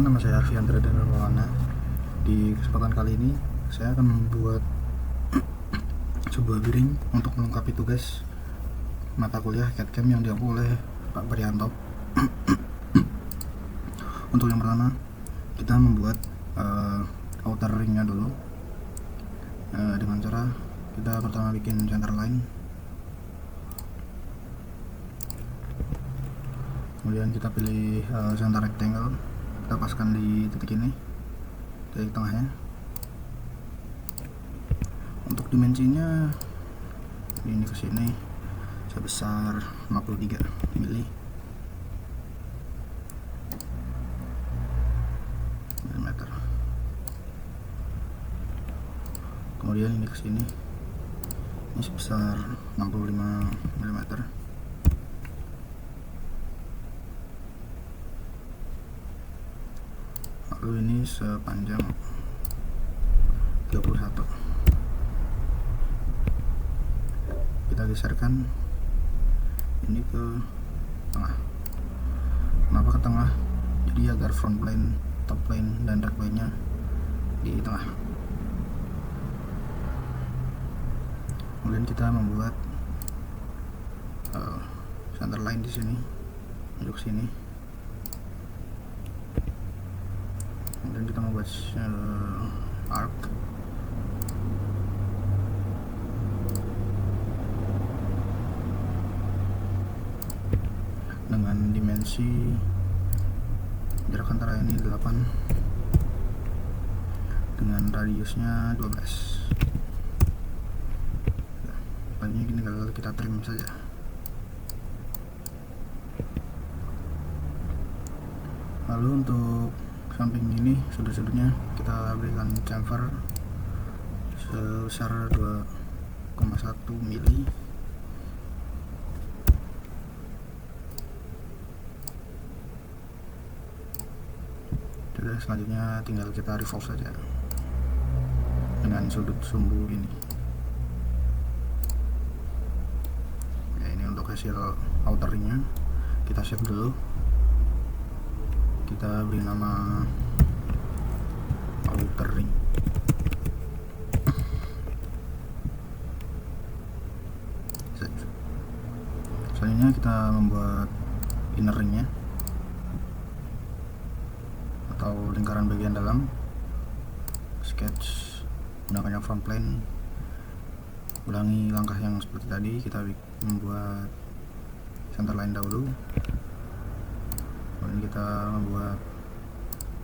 Perkenalkan, nama saya Arfiandra Maulana. Di kesempatan kali ini saya akan membuat sebuah briefing untuk melengkapi tugas mata kuliah CAD/CAM yang diampu oleh Pak Prianto. Untuk yang pertama, kita membuat outer ringnya dulu dengan cara kita pertama bikin center line, kemudian kita pilih center rectangle, kita paskan di titik ini, titik tengahnya. Untuk dimensinya ini ke sini sebesar 53 mm. Kemudian ini ke sini ini sebesar 65 mm. Lalu ini sepanjang 31. Kita geserkan ini ke tengah. Kenapa ke tengah? Jadi agar front plane, top plane, dan back plane nya di tengah. Kemudian kita membuat center line di sini, untuk sini. Kemudian kita membuat arc. Dengan dimensi jarak antara ini 8 dengan radiusnya 12. Selanjutnya tinggal kita trim saja. Lalu untuk samping ini sudut-sudutnya kita berikan chamfer sebesar 2,1 mili. Selanjutnya tinggal kita revolve saja dengan sudut sumbu ini. Ya, ini untuk hasil outer ringnya. Kita save dulu, kita beri nama outer ring. Selanjutnya kita membuat inner ringnya atau lingkaran bagian dalam. Sketch menggunakan yang front plane. Ulangi langkah yang seperti tadi. Kita membuat center line dahulu, kemudian kita membuat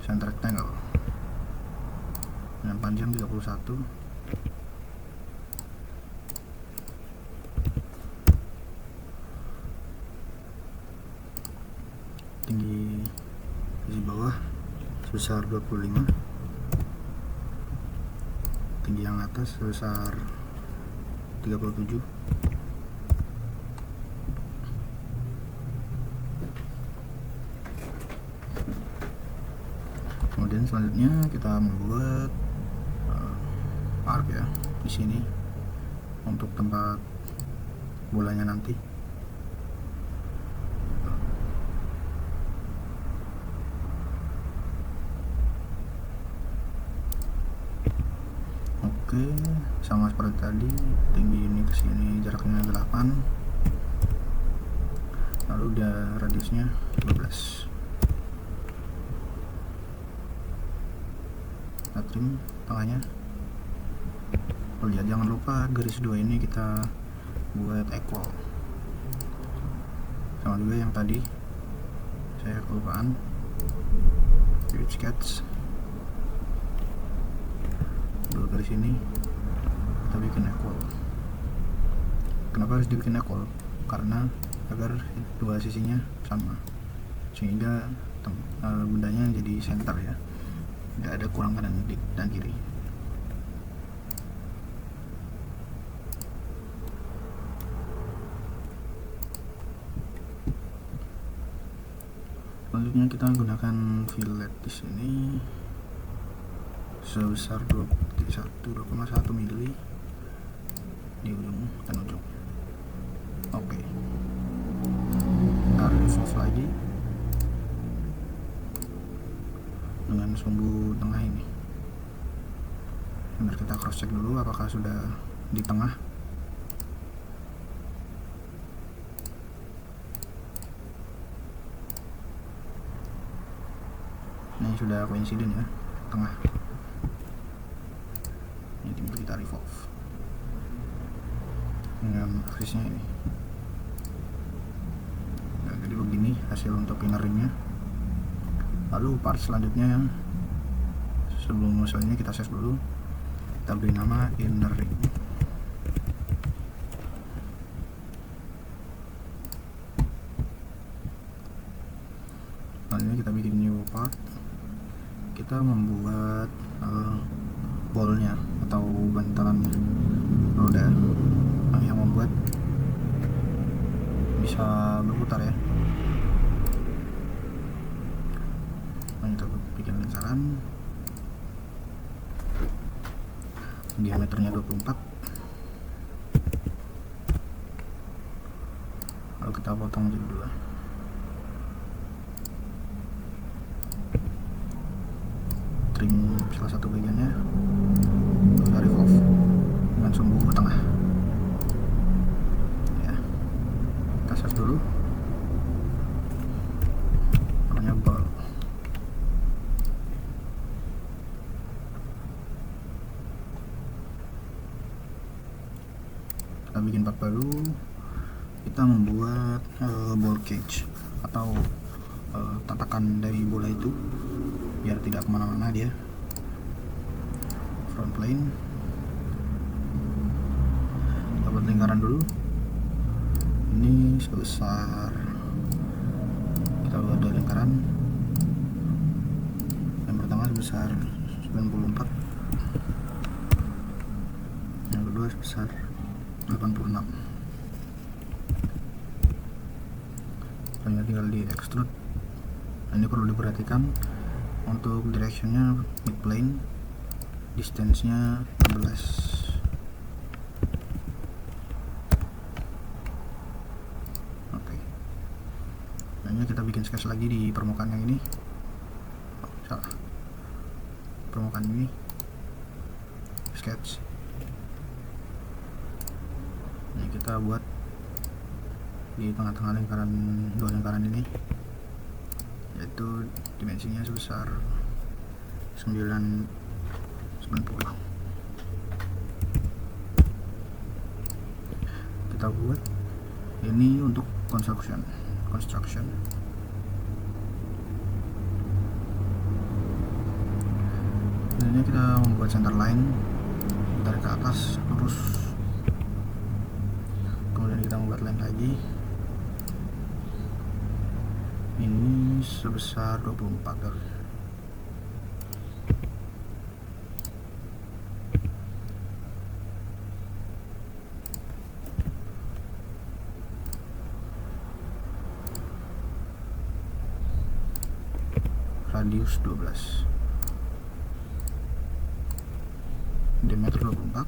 center rectangle dengan panjang 31. Tinggi sisi bawah sebesar 25, tinggi yang atas sebesar 37. Kemudian selanjutnya kita membuat arc ya di sini untuk tempat bolanya nanti. Oke, sama seperti tadi, tinggi ini ke sini jaraknya 8, lalu udah radiusnya 12. Kita trim tengahnya. Oh ya, jangan lupa garis 2 ini kita buat equal, sama juga yang tadi saya kelupaan. Edit sketch, dua garis ini kita bikin equal. Kenapa harus dibikin equal? Karena agar dua sisinya sama, sehingga bendanya jadi center ya, tidak ada kurang kanan dan kiri. Selanjutnya kita gunakan fillet di sini sebesar 2,1 mili di ujung dan ujung. Oke, kita revolve lagi. dengan sumbu tengah ini. Bentar, kita cross check dulu apakah sudah di tengah. Ini sudah coincident ya, tengah. Ini tinggal kita revolve dengan aksisnya ini. Nah, jadi begini hasil untuk inner ringnya. Lalu part selanjutnya, sebelum misalnya kita save dulu, kita beri nama inner ring. Nah, ini kita bikin new part. Kita membuat ballnya atau bantalannya roda yang membuat bisa berputar ya. Nah, kita bikin lingkaran, diameternya 24, lalu kita potong jadi 2. Trim salah satu bagiannya, kita revolve dengan sumbu tengah ya. Kita save dulu, namanya ball. Kita bikin part baru, kita membuat ball cage atau tatakan dari bola itu biar tidak kemana-mana dia. Front plane, kita buat lingkaran dulu. Ini sebesar, kita buat 2 lingkaran. Yang pertama sebesar 94, yang kedua sebesar 86. Hanya tinggal di extrude. Nah, ini perlu diperhatikan untuk directionnya mid plane, distance-nya 16. Oke. Nah, ini kita bikin sketch lagi di permukaan yang ini. Oh, salah. Permukaan ini sketch. Ini kita buat di tengah-tengah lingkaran, 2 lingkaran ini, yaitu dimensinya sebesar 990. Kita buat ini untuk construction. Ini kita membuat center line dari ke atas lurus, kemudian kita membuat line lagi. Ini sebesar 24. Radius 12, diameter 24.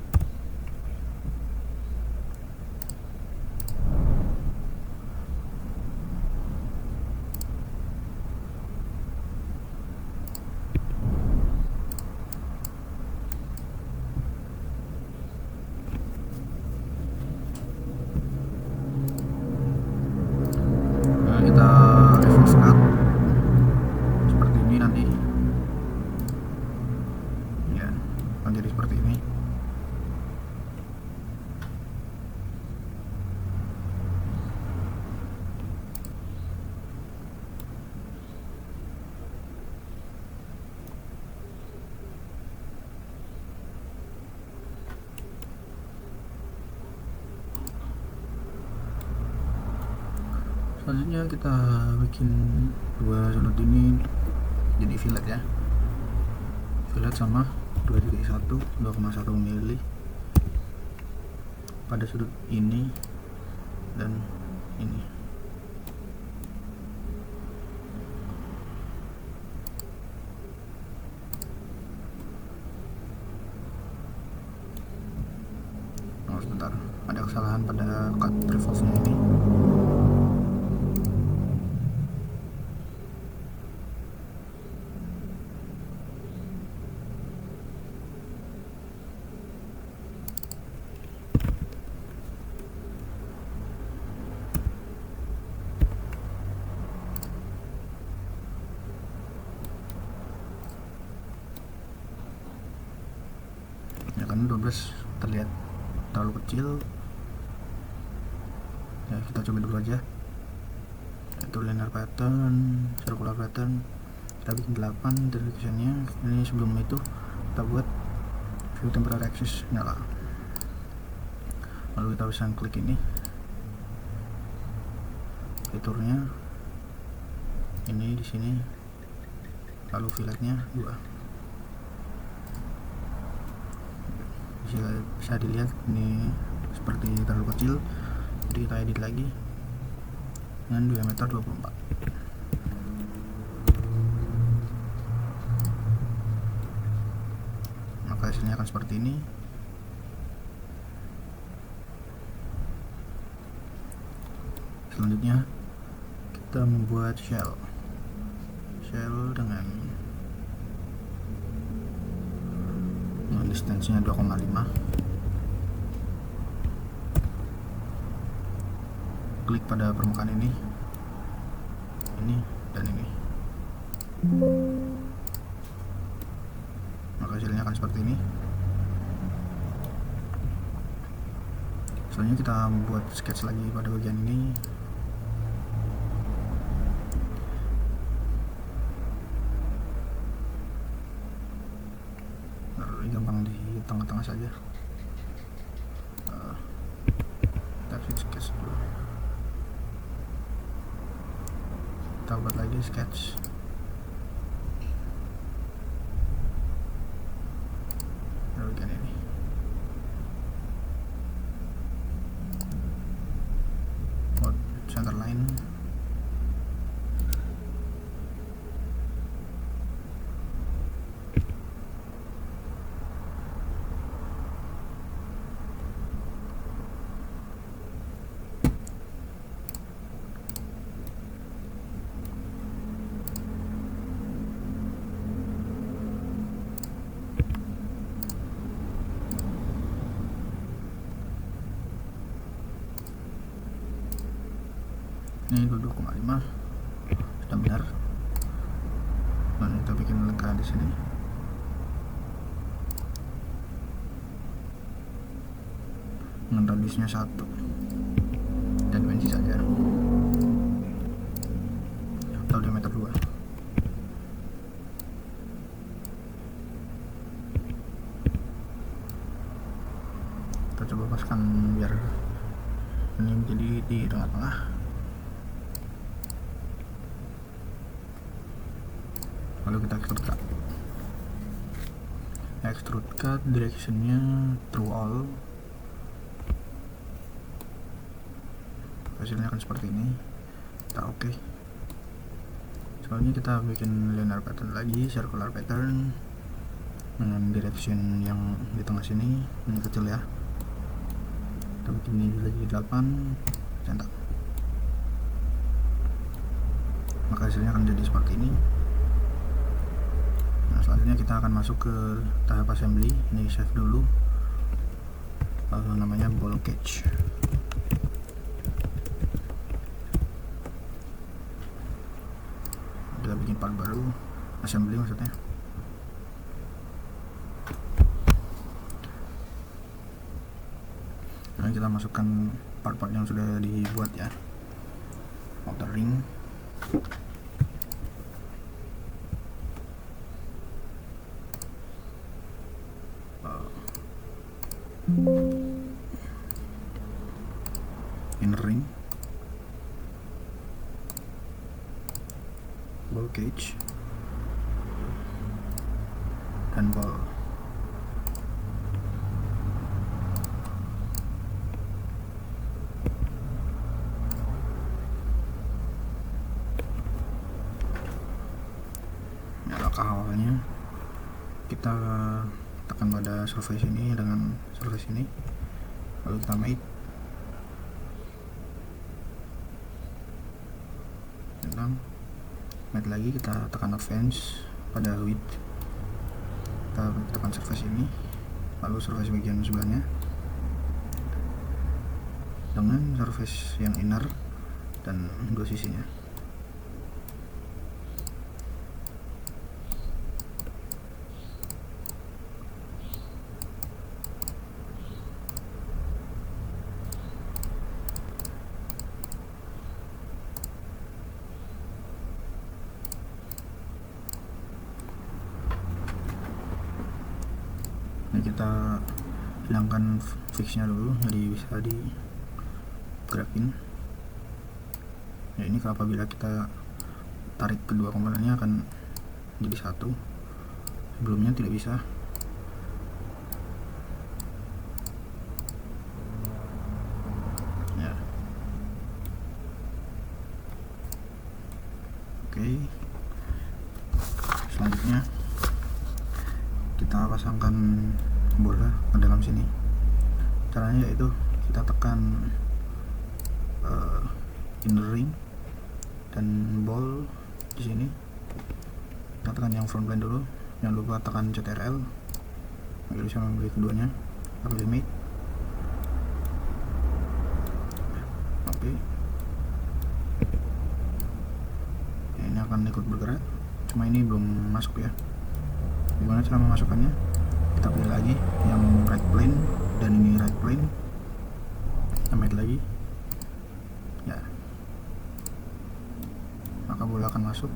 Kita revolve out seperti ini nanti ya, akan jadi seperti ini. Selanjutnya kita bikin 2 sudut ini jadi fillet ya. Fillet sama 2,1 mili pada sudut ini dan ini. Oh, sebentar, ada kesalahan pada cut revolve-nya ini. karena 12 terlihat terlalu kecil. Ya kita coba dulu aja, itu linear pattern, circular pattern. Kita bikin 8 directionnya. Ini sebelum itu kita buat view temporary axis nyala, lalu kita bisa klik ini fiturnya ini di sini, lalu filletnya 2. Bisa dilihat ini seperti terlalu kecil, jadi kita edit lagi dengan diameter 24. Maka hasilnya akan seperti ini. Selanjutnya kita membuat shell dengan distance-nya 2,5. Klik pada permukaan ini dan ini, maka hasilnya akan seperti ini. Selanjutnya kita membuat sketch lagi pada bagian ini. Gampang di tengah-tengah saja. Kita sketch dulu. Kita buat lagi sketch. Bagian ini. Buat center line. Ini 22,5 sudah benar. Nah, kita bikin lengkap di sini. Dengan radiusnya 1 dan dimensi saja, atau diameter 2. Kita coba paskan biar ini menjadi di tengah-tengah. Lalu kita extrude cut directionnya through all. Hasilnya akan seperti ini. Kita oke. Selanjutnya kita bikin linear pattern lagi, circular pattern dengan direction yang di tengah sini, ini kecil ya. Kita bikin ini lagi 8, centang. Maka hasilnya akan jadi seperti ini. Nah, selanjutnya kita akan masuk ke tahap assembly. Ini save dulu, namanya ball cage. Kita bikin part baru, assembly maksudnya. Nah, kita masukkan part-part yang sudah dibuat ya. Outer ring, inner ring, ball cage, dan ball. Nah, langkah awalnya kita tekan pada surface ini dengan surface ini, lalu kita mate. Mate lagi, kita tekan advance pada width, kita tekan surface ini, lalu surface bagian sebelahnya dengan surface yang inner dan dua sisinya. Ini kita hilangkan fixnya dulu, jadi bisa digerakin. Ya, ini apabila kita tarik kedua komponennya akan jadi satu, sebelumnya tidak bisa. Ya, oke. Selanjutnya kita pasangkan bola ke dalam sini. Caranya yaitu kita tekan inner ring dan ball di sini. Kita tekan yang front plane dulu, jangan lupa tekan CTRL agar bisa membeli keduanya. Kita pilih mate. Oke. Ya, ini akan ikut bergerak, cuma ini belum masuk ya. Gimana cara memasukkannya? Kita pilih lagi yang right plane dan ini right plane, kita mate lagi ya, maka bola akan masuk.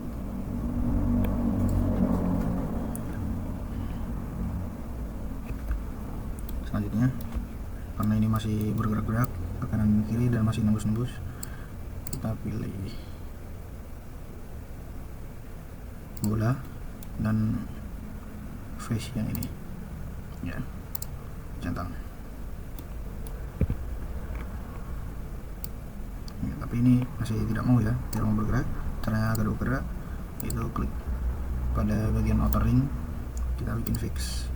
Selanjutnya, karena ini masih bergerak-gerak ke kanan dan kiri dan masih nembus-nembus, kita pilih bola dan face yang ini ya, centang ya, tapi ini masih tidak mau ya, tidak mau bergerak. Caranya agar bergerak itu klik pada bagian outer ring, kita bikin fix,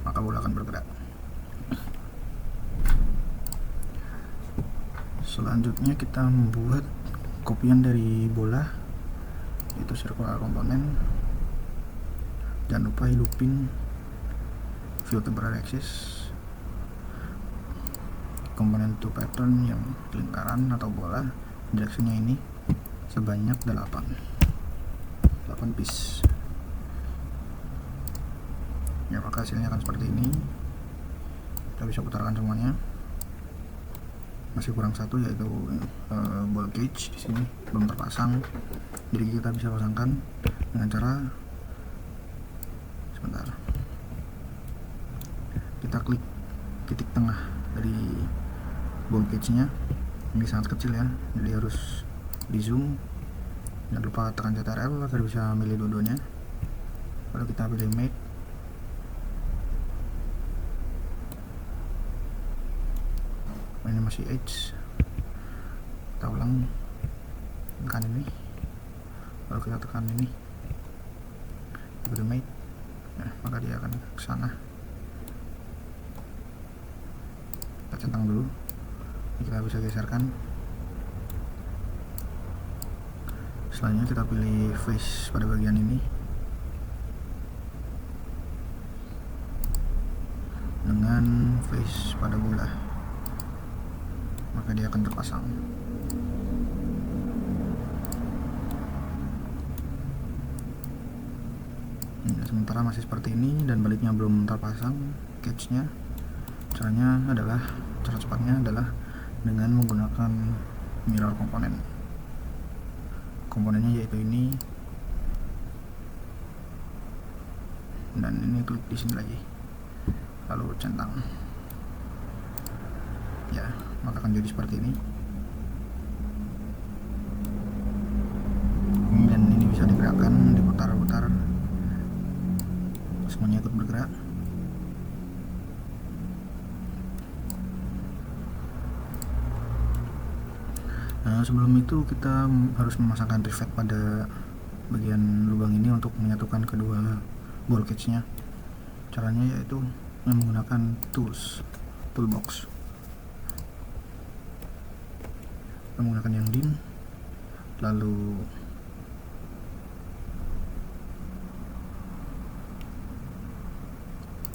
maka bola akan bergerak. Selanjutnya kita membuat kopian dari bola, itu circular komponen. Jangan lupa hidupin view temporary axis, komponen to pattern yang lingkaran atau bola, directionnya ini sebanyak 8 piece ya, maka hasilnya akan seperti ini. Kita bisa putarkan semuanya. Masih kurang satu, yaitu ball cage di sini belum terpasang, jadi kita bisa pasangkan dengan cara sebentar, kita klik titik tengah dari ball cage nya. Ini sangat kecil ya, jadi harus di zoom. Jangan lupa tekan CTRL agar bisa milih dua-duanya. Lalu kita pilih mate. Ini masih edge, kita ulang, tekan ini, lalu kita tekan ini, pilih mate, nah, maka dia akan ke sana. Kita centang dulu, ini kita bisa geserkan. Selanjutnya kita pilih face pada bagian ini dengan face pada bola, maka dia akan terpasang. Nah, sementara masih seperti ini dan baliknya belum terpasang catch nya. Cara cepatnya adalah dengan menggunakan mirror komponen. Komponennya yaitu ini dan ini, klik di sini lagi, lalu centang ya, maka akan jadi seperti ini. Dan ini bisa digerakkan, diputar-putar, semuanya ikut bergerak. Nah, sebelum itu kita harus memasangkan rivet pada bagian lubang ini untuk menyatukan kedua ball cage nya. Caranya yaitu menggunakan toolbox, menggunakan yang din, lalu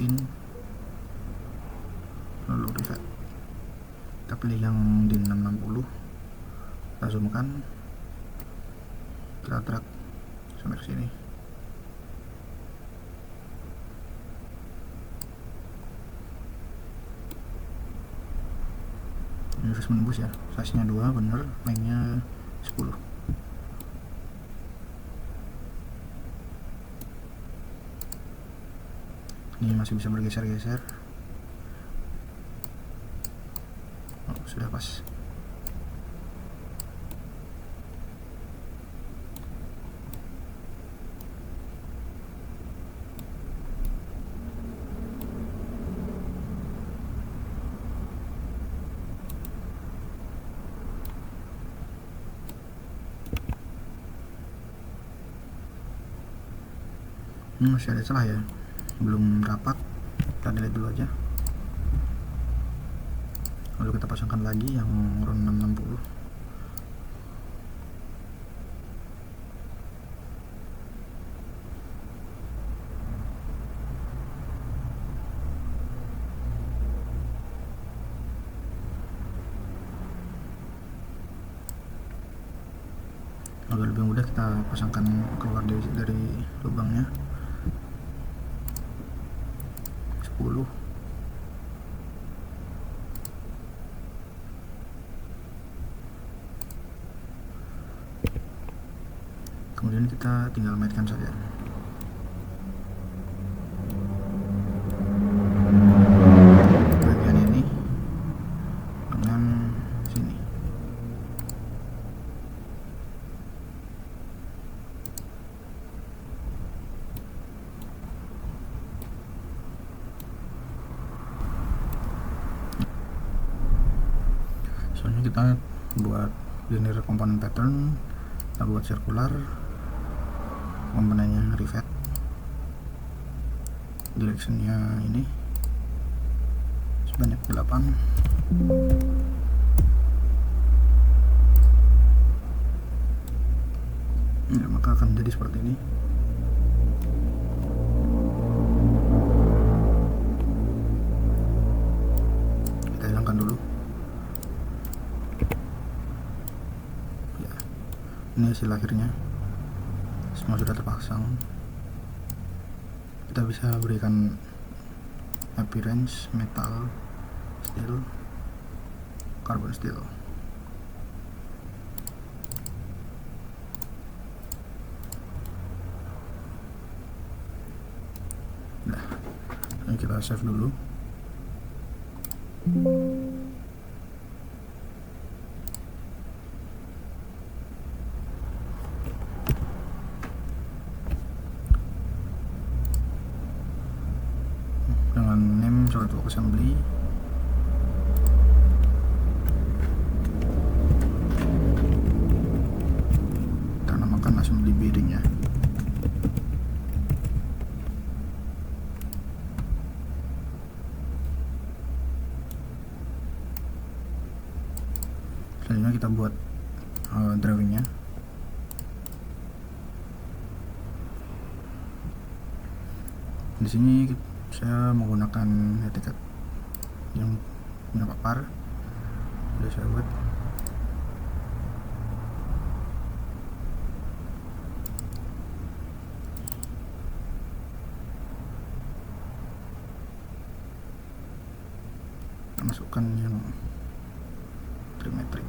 in, lalu rivet. Kita pilih yang din 660, kita zoomkan, kita drag sampai ke sini. Ini harus menembus ya, size nya 2 bener, lengthnya 10. Ini masih bisa bergeser-geser. Oh, sudah pas. Masih ada celah ya, belum rapat. Kita delete dulu aja, lalu kita pasangkan lagi yang ROM 660. Agar lebih mudah kita pasangkan keluar dari lubangnya. 10. Kemudian kita tinggal matkan saja. Bagian ini dengan sini. Soalnya kita buat linear komponen pattern, kita buat circular, komponennya rivet, directionnya ini sebanyak 8. Ya, maka akan jadi seperti ini. Kita hilangkan dulu. Ya, ini hasil akhirnya. Semua sudah terpasang. Kita bisa berikan appearance metal, steel, carbon steel. Nah, ini kita save dulu. Dengan name SolidWorks assembly. Kita namakan assembly bearingnya. Selanjutnya kita buat drawingnya. Di sini saya menggunakan etiket yang punya papar, sudah saya buat. Kita masukkan yang trimetrik.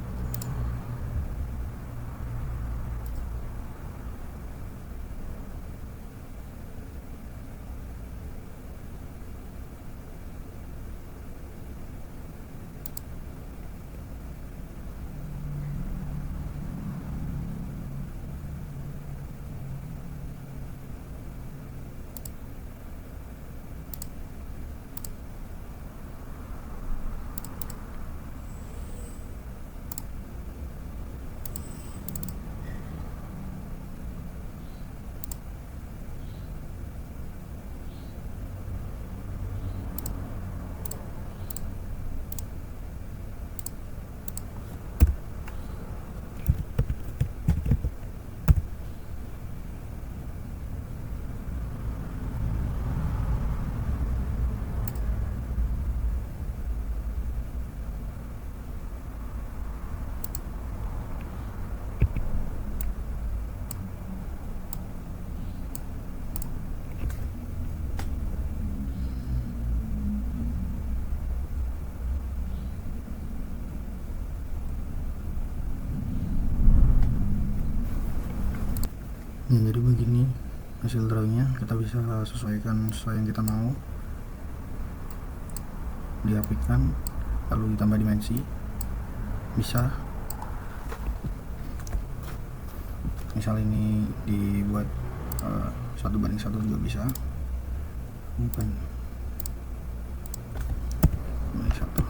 Jadi begini hasil drawingnya. Kita bisa sesuaikan sesuai yang kita mau. dirapikan lalu ditambah dimensi, bisa. Misal ini dibuat 1:1 juga bisa, bukan 1:1.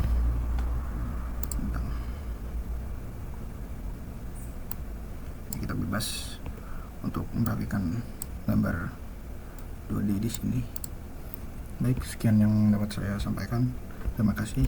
Kita bebas untuk merapikan gambar 2D di sini. Baik, sekian yang dapat saya sampaikan. Terima kasih.